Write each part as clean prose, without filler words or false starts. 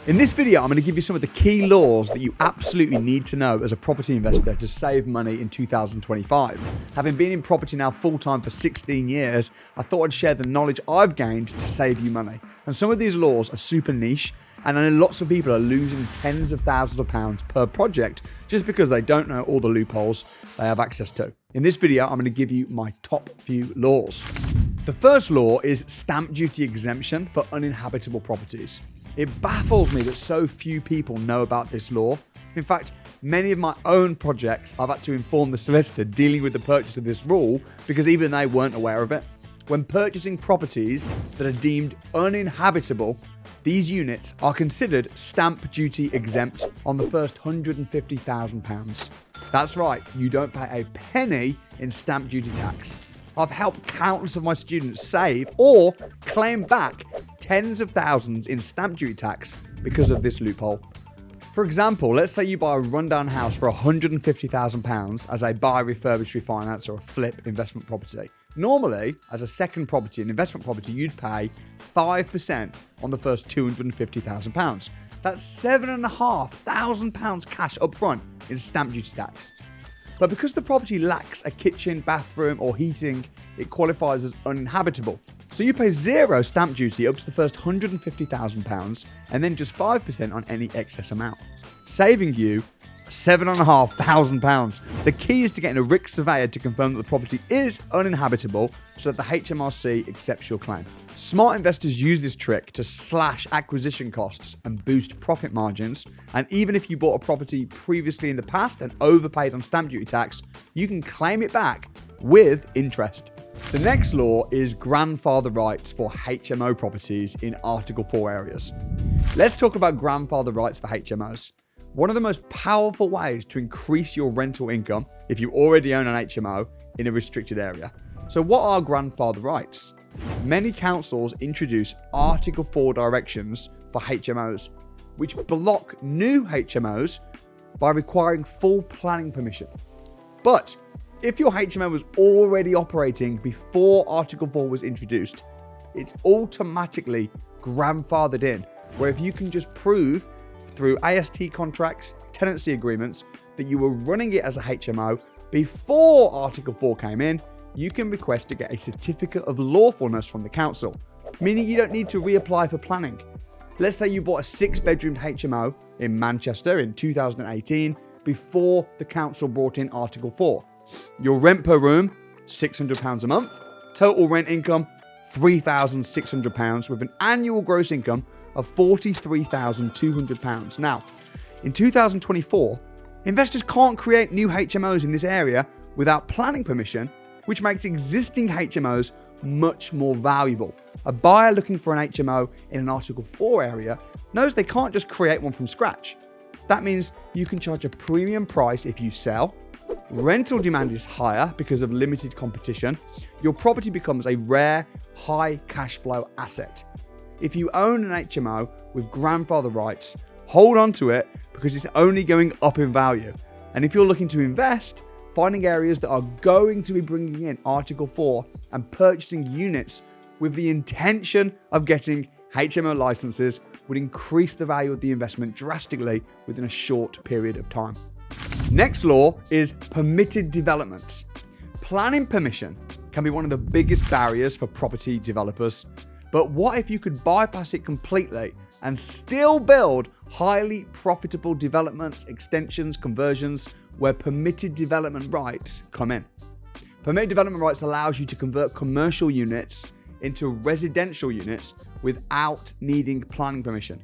In this video, I'm going to give you some of the key laws that you absolutely need to know as a property investor to save money in 2025. Having been in property now full-time for 16 years, I thought I'd share the knowledge I've gained to save you money. And some of these laws are super niche, and I know lots of people are losing tens of thousands of pounds per project just because they don't know all the loopholes they have access to. In this video, I'm going to give you my top few laws. The first law is stamp duty exemption for uninhabitable properties. It baffles me that so few people know about this law. In fact, many of my own projects, I've had to inform the solicitor dealing with the purchase of this rule because even they weren't aware of it. When purchasing properties that are deemed uninhabitable, these units are considered stamp duty exempt on the first £150,000. That's right, you don't pay a penny in stamp duty tax. I've helped countless of my students save or claim back tens of thousands in stamp duty tax because of this loophole. For example, let's say you buy a rundown house for £150,000 as a buy, refurbish, refinance or a flip investment property. Normally, as a second property, an investment property, you'd pay 5% on the first £250,000. That's £7,500 cash up front in stamp duty tax. But because the property lacks a kitchen, bathroom or heating, it qualifies as uninhabitable. So you pay zero stamp duty up to the first £150,000 and then just 5% on any excess amount, saving you £7,500. The key is to getting a RIC surveyor to confirm that the property is uninhabitable so that the HMRC accepts your claim. Smart investors use this trick to slash acquisition costs and boost profit margins. And even if you bought a property previously in the past and overpaid on stamp duty tax, you can claim it back with interest. The next law is grandfather rights for HMO properties in Article 4 areas. Let's talk about grandfather rights for HMOs. One of the most powerful ways to increase your rental income if you already own an HMO in a restricted area. So what are grandfather rights? Many councils introduce Article 4 directions for HMOs, which block new HMOs by requiring full planning permission. But if your HMO was already operating before Article 4 was introduced, it's automatically grandfathered in, where if you can just prove through AST contracts, tenancy agreements, that you were running it as a HMO before Article 4 came in, you can request to get a certificate of lawfulness from the council, meaning you don't need to reapply for planning. Let's say you bought a 6-bedroomed HMO in Manchester in 2018 before the council brought in Article 4. Your rent per room, £600 a month. Total rent income, £3,600 with an annual gross income of £43,200. Now, in 2024, investors can't create new HMOs in this area without planning permission, which makes existing HMOs much more valuable. A buyer looking for an HMO in an Article 4 area knows they can't just create one from scratch. That means you can charge a premium price if you sell. Rental demand is higher because of limited competition. Your property becomes a rare, high cash flow asset. If you own an HMO with grandfather rights, hold on to it because it's only going up in value. And if you're looking to invest, finding areas that are going to be bringing in Article 4 and purchasing units with the intention of getting HMO licenses would increase the value of the investment drastically within a short period of time. Next law is permitted developments. Planning permission can be one of the biggest barriers for property developers. But what if you could bypass it completely and still build highly profitable developments, extensions, conversions, where permitted development rights come in? Permitted development rights allows you to convert commercial units into residential units without needing planning permission.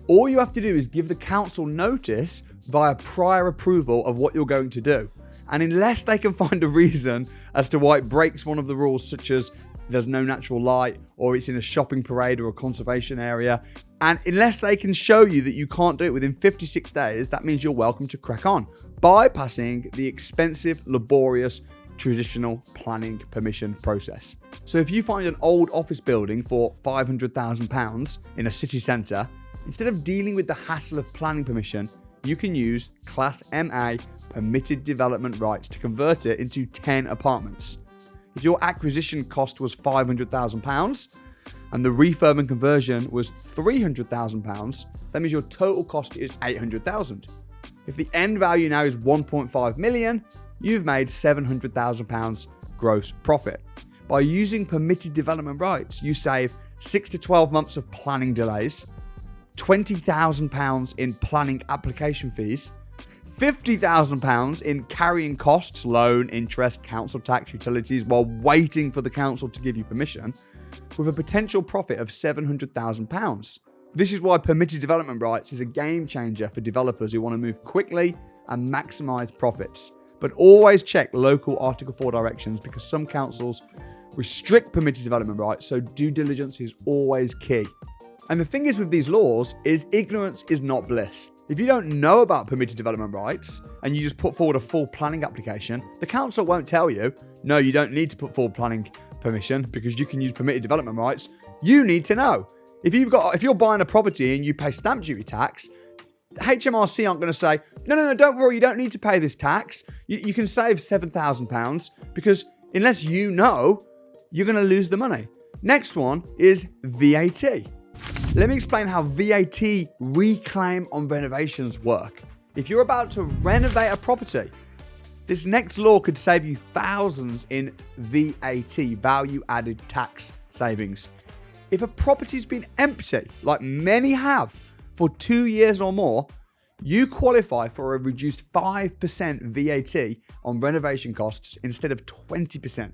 All you have to do is give the council notice via prior approval of what you're going to do. And unless they can find a reason as to why it breaks one of the rules, such as there's no natural light, or it's in a shopping parade or a conservation area, and unless they can show you that you can't do it within 56 days, that means you're welcome to crack on, bypassing the expensive, laborious, traditional planning permission process. So if you find an old office building for £500,000 in a city centre, instead of dealing with the hassle of planning permission, you can use Class MA permitted development rights to convert it into 10 apartments. If your acquisition cost was £500,000, and the refurb and conversion was £300,000, that means your total cost is £800,000. If the end value now is 1.5 million, you've made £700,000 gross profit. By using permitted development rights, you save 6 to 12 months of planning delays, £20,000 in planning application fees, £50,000 in carrying costs, loan, interest, council tax, utilities, while waiting for the council to give you permission, with a potential profit of £700,000. This is why permitted development rights is a game changer for developers who want to move quickly and maximise profits. But always check local Article 4 directions, because some councils restrict permitted development rights, so due diligence is always key. And the thing is with these laws is ignorance is not bliss. If you don't know about permitted development rights and you just put forward a full planning application, the council won't tell you, no, you don't need to put forward planning permission because you can use permitted development rights. You need to know. If you're buying a property and you pay stamp duty tax, HMRC aren't going to say, no, don't worry, you don't need to pay this tax. You can save £7,000, because unless you know, you're going to lose the money. Next one is VAT. Let me explain how VAT reclaim on renovations work. If you're about to renovate a property, this next law could save you thousands in VAT, value added tax savings. If a property's been empty, like many have, for 2 years or more, you qualify for a reduced 5% VAT on renovation costs instead of 20%.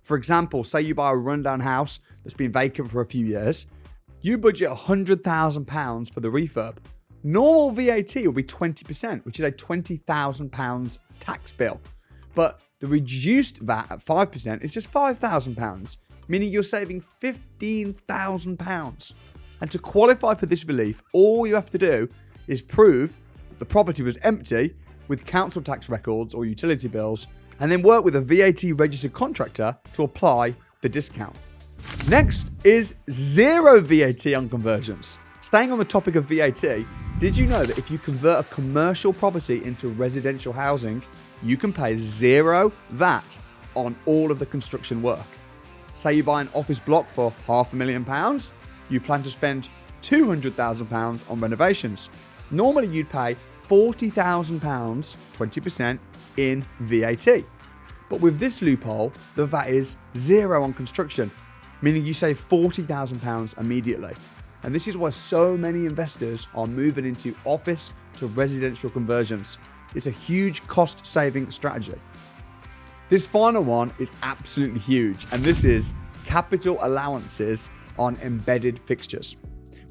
For example, say you buy a rundown house that's been vacant for a few years, you budget £100,000 for the refurb. Normal VAT will be 20%, which is a £20,000 tax bill. But the reduced VAT at 5% is just £5,000, meaning you're saving £15,000. And to qualify for this relief, all you have to do is prove that the property was empty with council tax records or utility bills, and then work with a VAT registered contractor to apply the discount. Next is zero VAT on conversions. Staying on the topic of VAT, did you know that if you convert a commercial property into residential housing, you can pay zero VAT on all of the construction work? Say you buy an office block for £500,000, you plan to spend £200,000 on renovations. Normally you'd pay £40,000, 20% in VAT. But with this loophole, the VAT is zero on construction, meaning you save £40,000 immediately. And this is why so many investors are moving into office to residential conversions. It's a huge cost-saving strategy. This final one is absolutely huge, and this is capital allowances on embedded fixtures.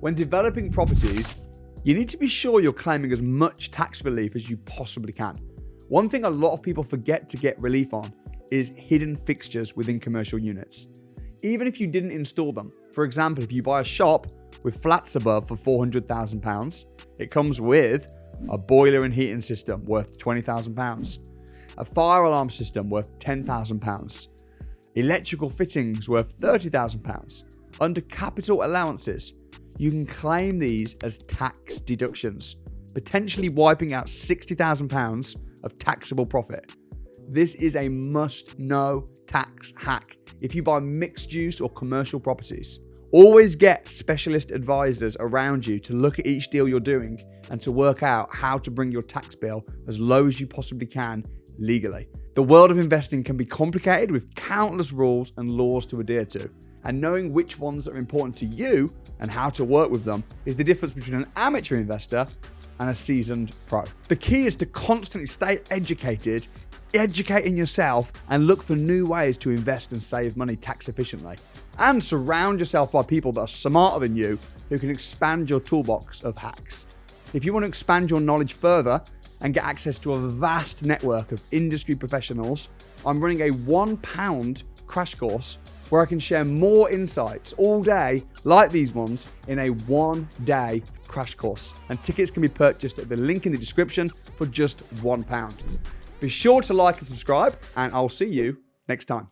When developing properties, you need to be sure you're claiming as much tax relief as you possibly can. One thing a lot of people forget to get relief on is hidden fixtures within commercial units. Even if you didn't install them, for example, if you buy a shop with flats above for £400,000, it comes with a boiler and heating system worth £20,000, a fire alarm system worth £10,000, electrical fittings worth £30,000. Under capital allowances, you can claim these as tax deductions, potentially wiping out £60,000 of taxable profit. This is a must-know tax hack if you buy mixed use or commercial properties. Always get specialist advisors around you to look at each deal you're doing and to work out how to bring your tax bill as low as you possibly can legally. The world of investing can be complicated with countless rules and laws to adhere to, and knowing which ones are important to you and how to work with them is the difference between an amateur investor and a seasoned pro. The key is to constantly stay educated, educating yourself, and look for new ways to invest and save money tax efficiently. And surround yourself by people that are smarter than you who can expand your toolbox of hacks. If you want to expand your knowledge further and get access to a vast network of industry professionals, I'm running a £1 crash course where I can share more insights all day like these ones in a 1-day crash course. And tickets can be purchased at the link in the description for just £1. Be sure to like and subscribe, and I'll see you next time.